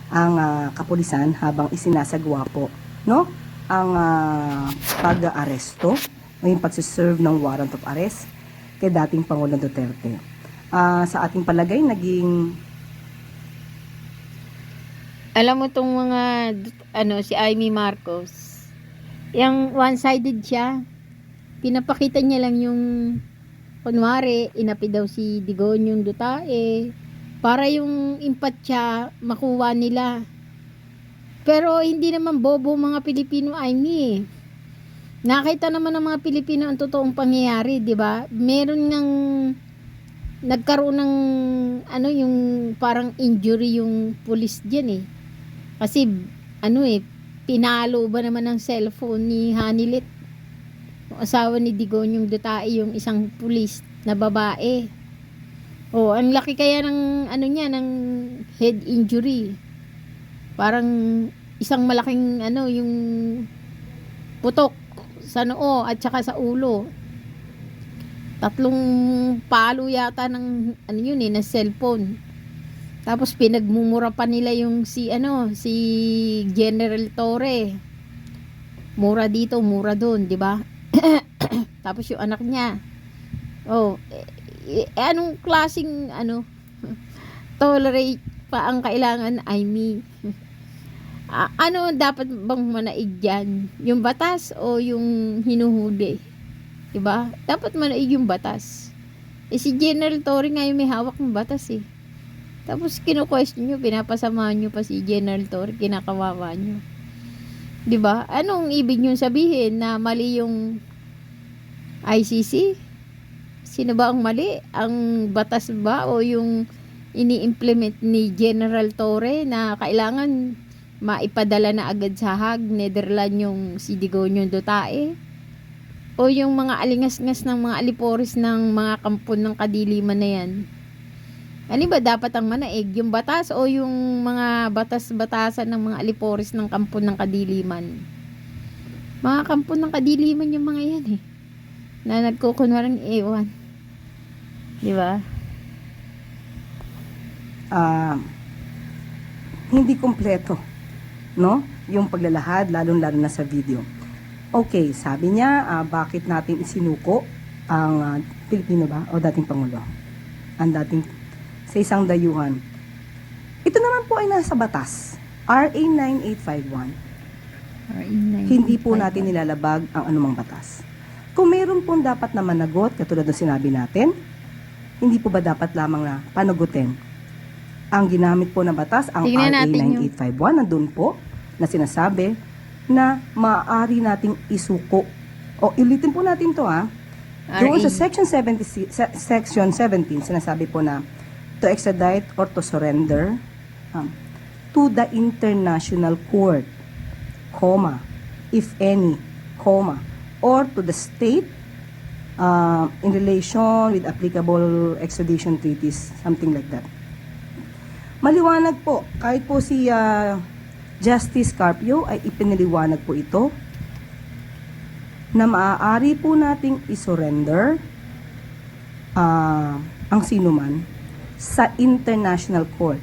ang kapulisan habang isinasagawa po, no, ang pag-aaresto o yung pagsiserve ng warrant of arrest kay dating Pangulong Duterte. Sa ating palagay, naging Alam mo tong mga si Amy Marcos, yung one-sided siya. Pinapakita niya lang yung kunwari, inapi daw si Digonyong Dutae para yung impatya makuha nila. Pero hindi naman bobo mga Pilipino, Amy. Nakita naman ng mga Pilipino ang totoong pangyayari, di ba? Meron ngang nagkaroon ng yung parang injury yung pulis diyan eh. Kasi pinalo ba naman ng cellphone ni Hanilit, yung asawa ni Digonyong Dutae, yung isang pulis na babae. Oh, ang laki kaya ng ng head injury. Parang isang malaking yung putok sa noo at saka sa ulo. 3 palo yata ng na cellphone. Tapos pinagmumura pa nila yung si General Torre. Mura dito, mura doon, 'di ba? Tapos yung anak niya. Oh, anong klaseng tolerate pa ang kailangan, I mean. Ano dapat bang manaig dyan? Yung batas o yung hinuhuli? Diba? Dapat manaig yung batas. Si General Torre nga yung may hawak ng batas eh. Tapos kino-question nyo, pinapasamahan nyo pa si General Torre, kinakawawa nyo. Diba? Anong ibig nyo sabihin? Na mali yung ICC? Sino ba ang mali? Ang batas ba o yung ini-implement ni General Torre na kailangan maipadala na agad sa Hague, Netherlands yung si Digonyong Dutae? O yung mga alingas-ngas ng mga aliporis ng mga kampon ng kadiliman na yan? Ano ba dapat ang manaig? Yung batas o yung mga batas-batasan ng mga aliporis ng kampon ng kadiliman? Mga kampon ng kadiliman yung mga yan eh. Na nagkukunwarang ewan. Diba? hindi kompleto, no? Yung paglalahad, lalong-lalo na sa video. Okay, sabi niya, bakit natin isinuko ang Pilipino ba o dating Pangulo? Ang dating sa isang dayuhan. Ito naman po ay nasa batas. RA 9851. Hindi po natin nilalabag ang anumang batas. Kung mayroon pong dapat na managot, katulad ng sinabi natin, hindi po ba dapat lamang na panagutin? Ang ginamit po na batas, ang RA 9851, nandun po na sinasabi na maaari nating isuko. O ulitin po natin to Doon sa Section 17, sinasabi po na to extradite or to surrender to the international court, comma, if any, comma, or to the state in relation with applicable extradition treaties, something like that. Maliwanag po, kahit po si Justice Carpio ay ipinaliwanag po ito na maaari po nating isurrender ang sinuman sa international court,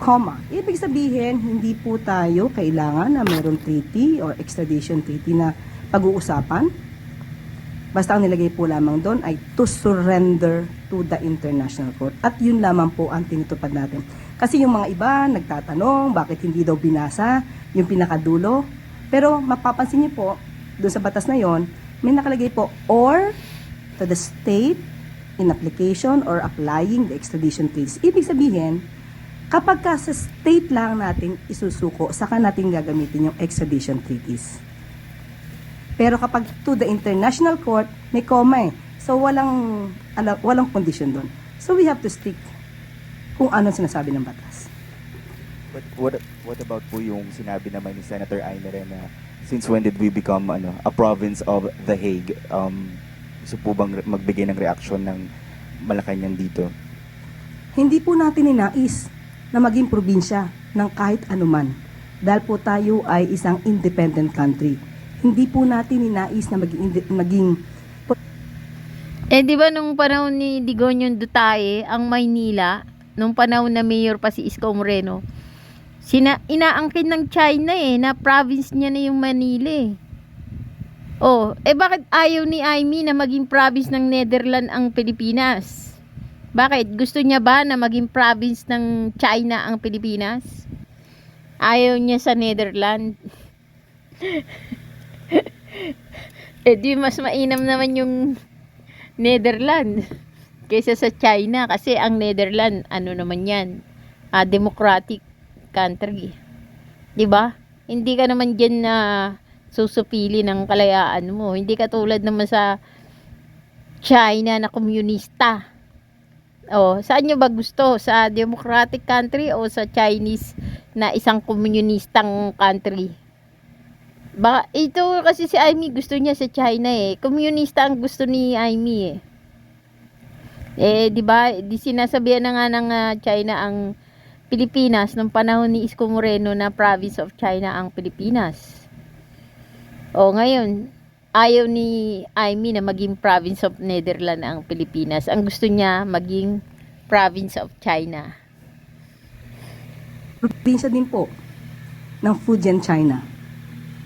comma. Ibig sabihin, hindi po tayo kailangan na mayroong treaty or extradition treaty na pag-uusapan. Basta ang nilagay po lamang doon ay to surrender to the international court. At yun lamang po ang tinutupad natin. Kasi yung mga iba nagtatanong bakit hindi daw binasa yung pinakadulo. Pero mapapansin niyo po, doon sa batas na yon, may nakalagay po, or to the state in application or applying the extradition treaties. Ibig sabihin, kapag ka sa state lang natin isusuko, saka natin gagamitin yung extradition treaties. Pero kapag to the international court, may comma eh. So walang condition doon. So we have to stick kung ano sinasabi ng batas. But what about po yung sinabi naman ni Senator Aimere na since when did we become a province of The Hague? Gusto po bang magbigay ng reaksyon ng Malacanang dito? Hindi po natin ninais na maging probinsya ng kahit anuman. Dahil po tayo ay isang independent country. Hindi po natin ninais na maging di ba nung panahon ni Digonyong Dutae, ang Maynila, nung panahon na mayor pa si Isko Moreno, Inaangkin ng China na province niya na yung Manila Oh, bakit ayaw ni Aimee na maging province ng Netherlands ang Pilipinas? Bakit? Gusto niya ba na maging province ng China ang Pilipinas? Ayaw niya sa Netherlands. Di mas mainam naman yung Netherlands kaysa sa China kasi ang Netherlands ano naman yan? Democratic country. 'Di ba? Hindi ka naman diyan na susupili ng kalayaan mo. Hindi katulad naman sa China na komunista. Saan nyo ba gusto? Sa democratic country o sa Chinese na isang komunistang country? Ito kasi si Aimee gusto niya sa China Komunista ang gusto ni Aimee di ba? Di sinasabihan na nga ng China ang Pilipinas nung panahon ni Isko Moreno na province of China ang Pilipinas. Ngayon, ayaw ni Aimee na maging province of Netherlands ang Pilipinas. Ang gusto niya maging province of China. Probinsya din po ng Fujian, China.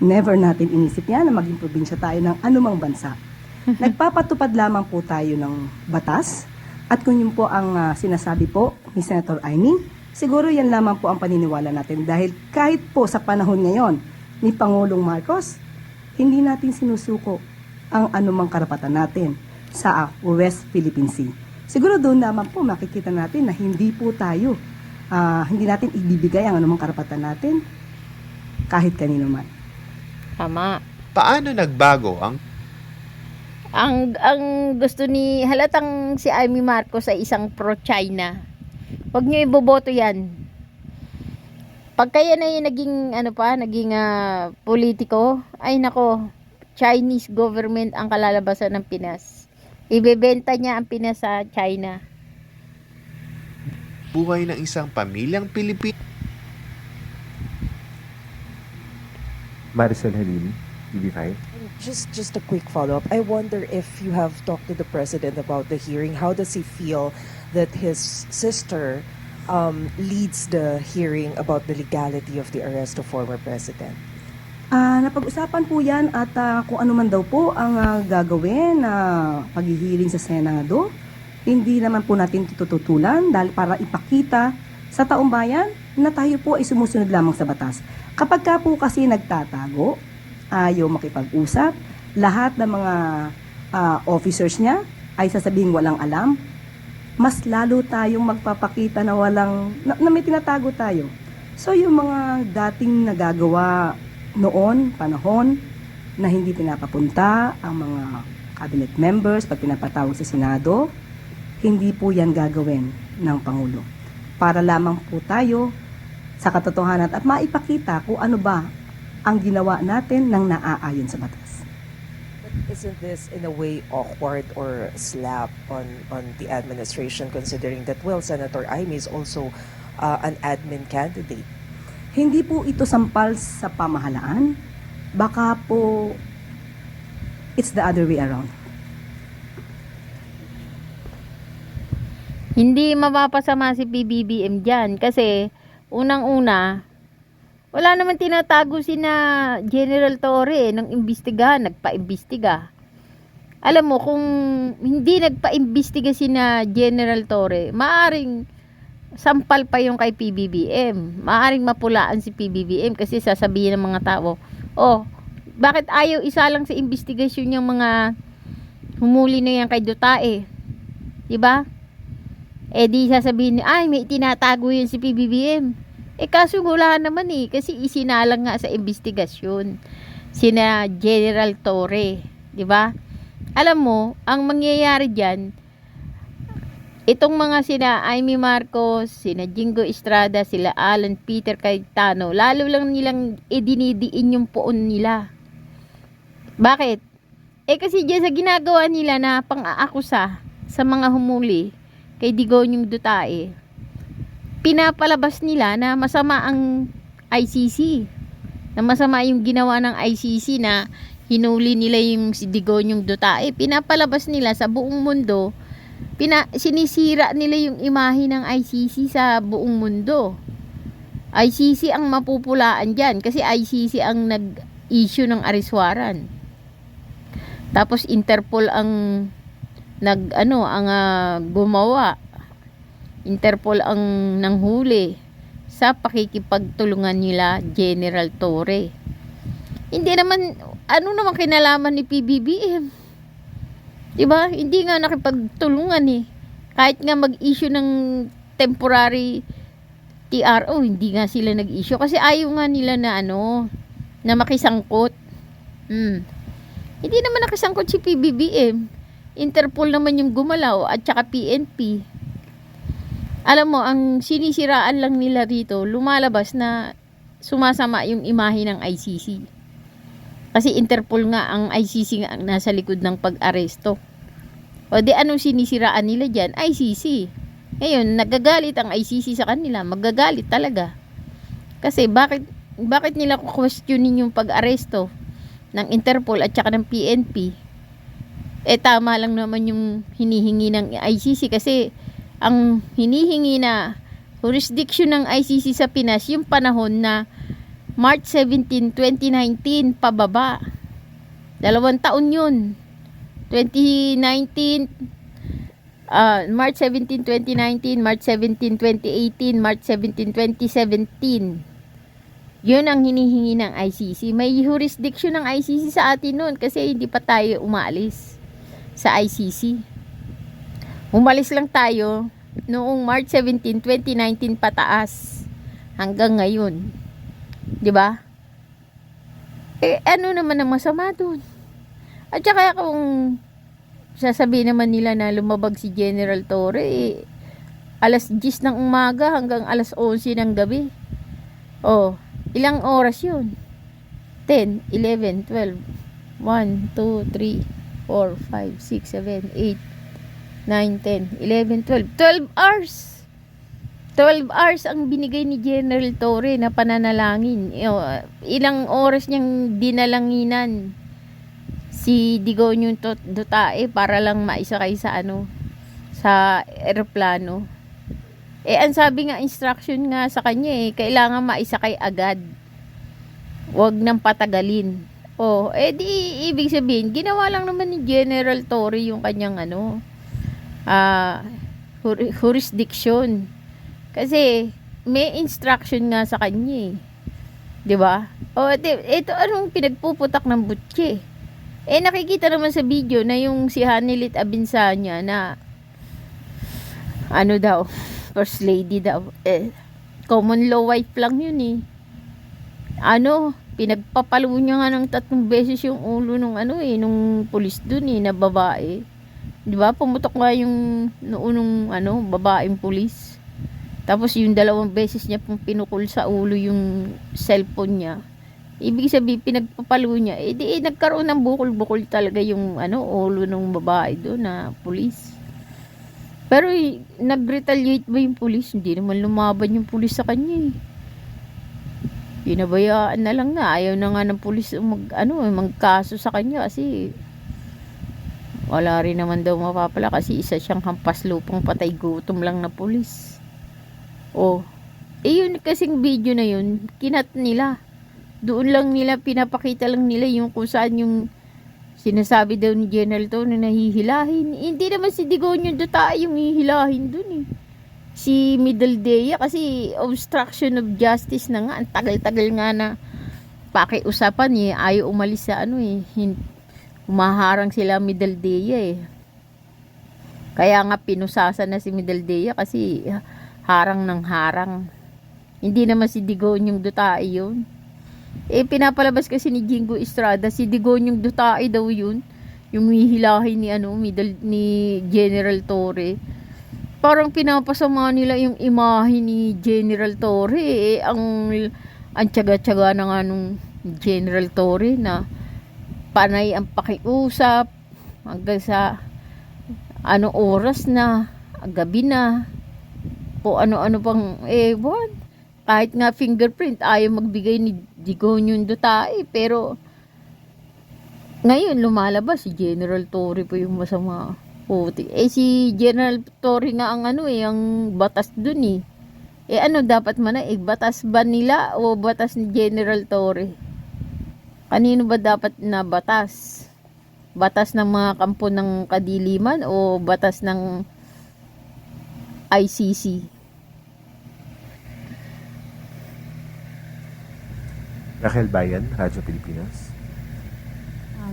Never natin inisip yan na maging probinsya tayo ng anumang bansa. Nagpapatupad lamang po tayo ng batas at kung yun po ang sinasabi po ni Senator Aimee, siguro yan lamang po ang paniniwala natin dahil kahit po sa panahon ngayon ni Pangulong Marcos, hindi natin sinusuko ang anumang karapatan natin sa West Philippine Sea. Siguro doon naman po makikita natin na hindi po tayo, hindi natin ibibigay ang anumang karapatan natin kahit kanino man. Tama. Paano nagbago ang gusto ni halatang si Aimee Marcos ay isang pro-China. Huwag niyo iboboto yan. Pag kaya na yung naging politiko, ay nako, Chinese government ang kalalabasan ng Pinas. Ibebenta niya ang Pinas sa China. buhay ng isang pamilyang Pilipino? Maricel Halim, TV5. Just a quick follow-up. I wonder if you have talked to the president about the hearing. How does he feel that his sister leads the hearing about the legality of the arrest of former president? Napag-usapan po yan at kung ano man daw po ang gagawin na paghihiling sa Senado, hindi naman po natin tututulan dahil para ipakita sa taong bayan na tayo po ay sumusunod lamang sa batas. Kapag ka po kasi nagtatago, ayaw makipag-usap, lahat ng mga officers niya ay sasabihin walang alam, mas lalo tayong magpapakita na na may tinatago tayo. So yung mga dating nagagawa noon, panahon, na hindi pinapapunta ang mga cabinet members pag pinapatawag sa Senado, hindi po yan gagawin ng Pangulo. Para lamang po tayo sa katotohanan at maipakita kung ano ba ang ginawa natin ng naaayon sa batas. But isn't this in a way awkward or slap on the administration considering that, well, Senator Aimee is also an admin candidate? Hindi po ito sampal sa pamahalaan. Baka po it's the other way around. Hindi mapapasama si PBBM dyan kasi unang-una, wala naman tinatago sina General Torre nung imbestigahan, nagpa-imbestiga. Alam mo, kung hindi nagpa-imbestiga sina General Torre, maaring sampal pa yung kay PBBM. Maaring mapulaan si PBBM kasi sasabihin ng mga tao, bakit ayaw isa lang sa investigasyon yung mga humuli na yan kay Dutae? Diba? Di sasabihin ay may tinatago yun si PBBM. Kaso wala naman kasi isinalang nga sa investigasyon sina General Torre, 'di ba? Alam mo, ang mangyayari diyan, itong mga sina Aimee Marcos, sina Jingo Estrada, sila Alan Peter Cayetano, lalo lang nilang idinidiin yung poon nila. Bakit? Kasi diyan sa ginagawa nila na pang-aakusa sa mga humuli kay Digong Dutae, pinapalabas nila na masama ang ICC, na masama yung ginawa ng ICC na hinuli nila yung si Digong Dutae. Pinapalabas nila sa buong mundo, sinisira nila yung imahe ng ICC sa buong mundo. ICC ang mapupulaan dyan kasi ICC ang nag-issue ng arrest warrant. Tapos Interpol ang gumawa. Interpol ang nanghuli sa pakikipagtulungan nila General Torre. Hindi naman, ano naman kinalaman ni PBBM? Diba? Hindi nga nakipagtulungan eh. Kahit nga mag-issue ng temporary TRO, hindi nga sila nag-issue. Kasi ayaw nga nila na na makisangkot. Hindi naman nakisangkot si PBBM. Interpol naman yung gumalaw at saka PNP. Alam mo, ang sinisiraan lang nila rito, lumalabas na sumasama yung imahe ng ICC. Kasi Interpol nga, ang ICC nga ang nasa likod ng pag-aresto. O di anong sinisiraan nila dyan? ICC. Ngayon, nagagalit ang ICC sa kanila. Magagalit talaga. Kasi bakit nila questionin yung pag-aresto ng Interpol at saka ng PNP? Tama lang naman yung hinihingi ng ICC kasi ang hinihingi na jurisdiction ng ICC sa Pinas yung panahon na March 17, 2019 pababa. 2 taon yun. 2019 March 17, 2019, March 17, 2018, March 17, 2017. Yun ang hinihingi ng ICC. May jurisdiction ng ICC sa atin noon kasi hindi pa tayo umaalis sa ICC. Umalis lang tayo noong March 17, 2019 pataas hanggang ngayon. 'Di ba? Ano naman ang masama doon? At saka kung sasabihin naman nila na lumabag si General Torre, alas 10 ng umaga hanggang alas 11 ng gabi. Ilang oras yun? 10, 11, 12, 1, 2, 3, 4, 5, 6, 7, 8, 9, 10, 11, 12. 12 hours! 12 hours ang binigay ni General Torre na pananalangin. Ilang oras niyang dinalanginan si Digong Dutae para lang maisakay sa sa eroplano. Ang sabi nga instruction nga sa kanya kailangan maisakay agad. Huwag nang patagalin. Di ibig sabihin ginawa lang naman ni General Torre yung kanyang jurisdiction. Kasi may instruction nga sa kanya 'di ba? Ito anong pinagpuputak ng butche? Nakikita naman sa video na yung si Hanilit Abinsanya na first lady daw. Common law wife lang yun pinagpapalo niya nga ng 3 beses yung ulo nung nung pulis dun na babae. 'Di ba? Pumutok nga yung noong babaeng pulis. Tapos yung 2 beses niya pong pinukul sa ulo yung cellphone niya. Ibig sabihin, pinagpapalo niya. Nagkaroon ng bukol-bukol talaga yung ulo ng babae doon na pulis. Pero nag-retaliate ba yung pulis? Hindi naman lumaban yung pulis sa kanya Pinabayaan na lang na. Ayaw na nga ng pulis magkaso sa kanya kasi wala rin naman daw mapapala kasi isa siyang hampas lupang patay gutom lang na pulis. Yun kasing video na yun, kinat nila. Doon lang nila, pinapakita lang nila yung kung saan yung sinasabi daw ni General Torre na nahihilahin. Hindi naman si Digong Dutae yung hihilahin dun Si Middledea kasi obstruction of justice na nga. Ang tagal-tagal nga na pakiusapan ayaw umalis sa humaharang sila Middledea Kaya nga pinusasan na si Middledea kasi harang ng harang. Hindi naman si Digong Dutae yun. Pinapalabas kasi ni Jingo Estrada, si Digong Dutae daw yun. Yung hihilahin ni General Torre. Parang pinapasama nila yung imahe ni General Torre. Ang tiyaga-tiyaga na nga nung General Torre na panay ang pakiusap hanggang sa oras na, gabi na, o ano-ano pang kahit nga fingerprint ayaw magbigay ni Digong Dutae pero ngayon lumalabas si General Torre po yung masama puti. Si General Torre nga ang ang batas dun ano dapat manaig? Batas ba nila o batas ni General Torre? Kanino ba dapat na batas? Batas ng mga kampo ng kadiliman o batas ng ICC? Rachel Bayan, Radyo Pilipinas.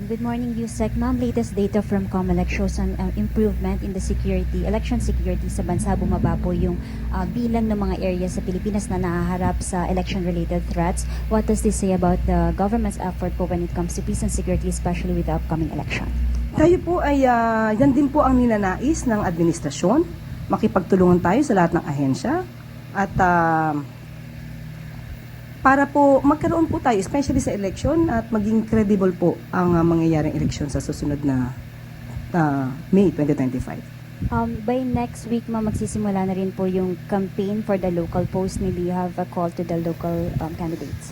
Good morning, Yusek. Ma'am, latest data from COMELEC shows an improvement in the security, election security sa bansa. Bumaba po yung bilang ng mga areas sa Pilipinas na nahaharap sa election-related threats. What does this say about the government's effort po when it comes to peace and security, especially with the upcoming election? Tayo po ay, yan din po ang ninanais ng administrasyon. Makipagtulungan tayo sa lahat ng ahensya. At para po magkaroon po tayo, especially sa election, at maging credible po ang mangyayaring election sa susunod na May 2025. By next week, ma'am, magsisimula na rin po yung campaign for the local post. Maybe you have a call to the local candidates.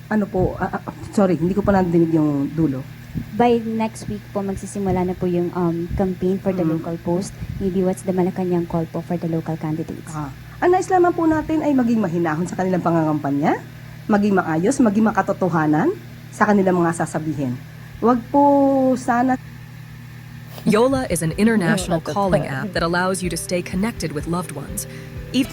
Ano po, sorry, hindi ko pa nadinig yung dulo. By next week po, magsisimula na po yung campaign for the local post. Maybe what's the Malacanang call po for the local candidates? Ang nais lamang po natin ay maging mahinahon sa kanilang pangangampanya, maging maayos, maging makatotohanan sa kanilang mga sasabihin. Huwag po sana Yola is an international calling app that allows you to stay connected with loved ones. Even